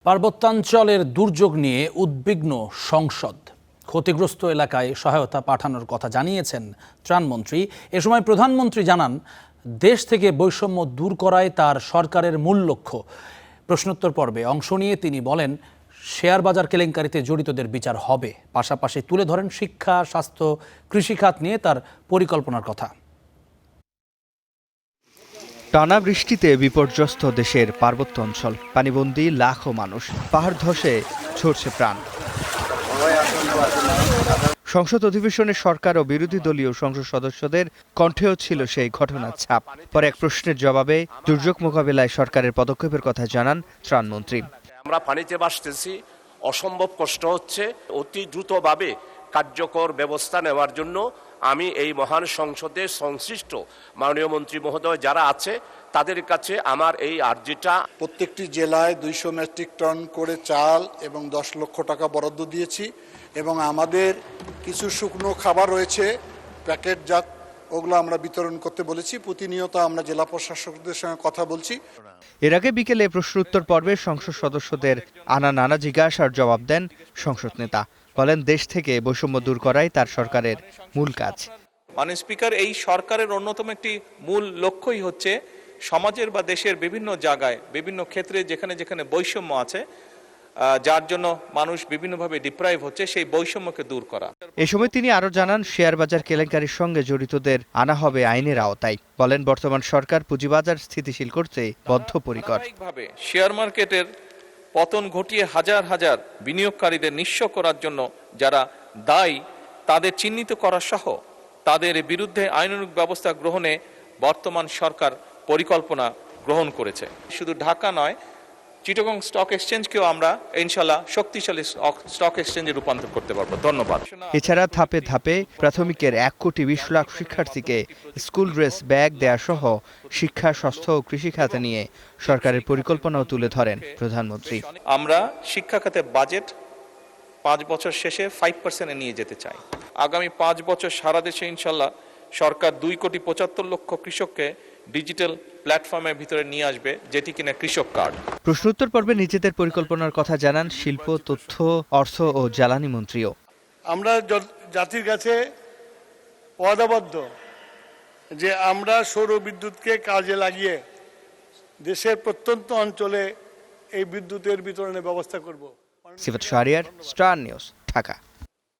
পার্বত্যাঞ্চলের দুর্যোগ নিয়ে উদ্বিগ্ন সংসদ। ক্ষতিগ্রস্ত এলাকায় সহায়তা পাঠানোর কথা জানিয়েছেন ত্রাণমন্ত্রী। এ সময় প্রধানমন্ত্রী জানান, দেশ থেকে বৈষম্য দূর করাই তার সরকারের মূল লক্ষ্য। প্রশ্নোত্তর পর্বে অংশ নিয়ে তিনি বলেন, শেয়ার বাজার কেলেঙ্কারিতে জড়িতদের বিচার হবে। পাশাপাশি তুলে ধরেন শিক্ষা, স্বাস্থ্য, কৃষিখাত নিয়ে তার পরিকল্পনার কথা। টানা বৃষ্টিতে বিপর্যস্ত দেশের পার্বত্য অঞ্চল, পানিবন্দী লাখো মানুষ, পাহাড় ধসে ঝরছে প্রাণ। সংসদ অধিবেশনে সরকার ও বিরোধী দলীয় সংসদ সদস্যদের কণ্ঠেও ছিল সেই ঘটনার ছাপ। পরে এক প্রশ্নের জবাবে দুর্যোগ মোকাবিলায় সরকারের পদক্ষেপের কথা জানান ত্রাণমন্ত্রী। আমরা পানিতে ভাসতেছি, অসম্ভব কষ্ট হচ্ছে। অতি দ্রুতভাবে কার্যকর ব্যবস্থা নেওয়ার জন্য আমি এই মহান সংসদে সংশ্লিষ্ট মাননীয় মন্ত্রী মহোদয় যারা আছে তাদের কাছে আমার এই আর্জিটা। প্রত্যেকটি জেলায় 200 মেট্রিক টন করে চাল এবং 10 লক্ষ টাকা বরাদ্দ দিয়েছি এবং আমাদের কিছু শুকনো খাবার রয়েছে প্যাকেটজাত, ওগুলো আমরা বিতরণ করতে বলেছি। প্রতিনিয়ত আমরা জেলা প্রশাসকদের সঙ্গে কথা বলছি। এর আগে বিকেলে প্রশ্নোত্তর পর্বে সংসদ সদস্যদের নানা জিজ্ঞাসার জবাব দেন সংসদ নেতা। বলেন, দেশ থেকে বৈষম্য দূর করাই তার সরকারের মূল কাজ। মাননীয় স্পিকার, এই সরকারের অন্যতম একটি মূল লক্ষ্যই হচ্ছে সমাজের বা দেশের বিভিন্ন জায়গায়, বিভিন্ন ক্ষেত্রে যেখানে যেখানে বৈষম্য আছে, যার জন্য মানুষ বিভিন্নভাবে ডিপ্রাইভ হচ্ছে, সেই বৈষম্যকে দূর করা। এ সময় তিনি আরো জানান, শেয়ার বাজার কেলেঙ্কারির সঙ্গে জড়িতদের আনা হবে আইনের আওতায়। বলেন, বর্তমান সরকার পুঁজিবাজার স্থিতিশীল করতে বদ্ধপরিকর। শেয়ার মার্কেটের পতন ঘটিয়ে হাজার হাজার বিনিয়োগকারীদের নিঃস্ব করার জন্য যারা দায়ী তাদের চিহ্নিত করা সহ তাদের বিরুদ্ধে আইনানুগ ব্যবস্থা গ্রহণে বর্তমান সরকার পরিকল্পনা গ্রহণ করেছে। শুধু ঢাকা নয়, চিটাগং স্টক এক্সচেঞ্জকেও আমরা ইনশাল্লাহ শক্তিশালী স্টক এক্সচেঞ্জে রূপান্তর করতে পারবো। ধন্যবাদ। এছাড়া ধাপে ধাপে প্রাথমিকের 1,20,00,000 শিক্ষার্থীকে স্কুল ড্রেস, ব্যাগ দেয়া সহ শিক্ষা, স্বাস্থ্য ও কৃষি খাতে নিয়ে সরকারের পরিকল্পনাও তুলে ধরেন প্রধানমন্ত্রী। আমরা শিক্ষা খাতে বাজেট 5 বছর শেষে 5% নিয়ে যেতে চাই। আগামী 5 বছর সারা দেশে ইনশাল্লাহ সরকার 2,75,00,000 কৃষককে ডিজিটাল প্ল্যাটফর্মের ভিতরে নিয়ে আসবে, যেটি কিনা কৃষক কার্ড। প্রশ্নোত্তর পর্বে নিজেদের পরিকল্পনার কথা জানান শিল্প, তথ্য, অর্থ ও জ্বালানি মন্ত্রীও। আমরা জাতির কাছে ওয়াদাবদ্ধ যে আমরা সৌর বিদ্যুৎকে কাজে লাগিয়ে দেশের প্রত্যন্ত অঞ্চলে এই বিদ্যুতের বিতরণের ব্যবস্থা করব। সিফাত শাহরিয়ার, স্টার নিউজ, ঢাকা।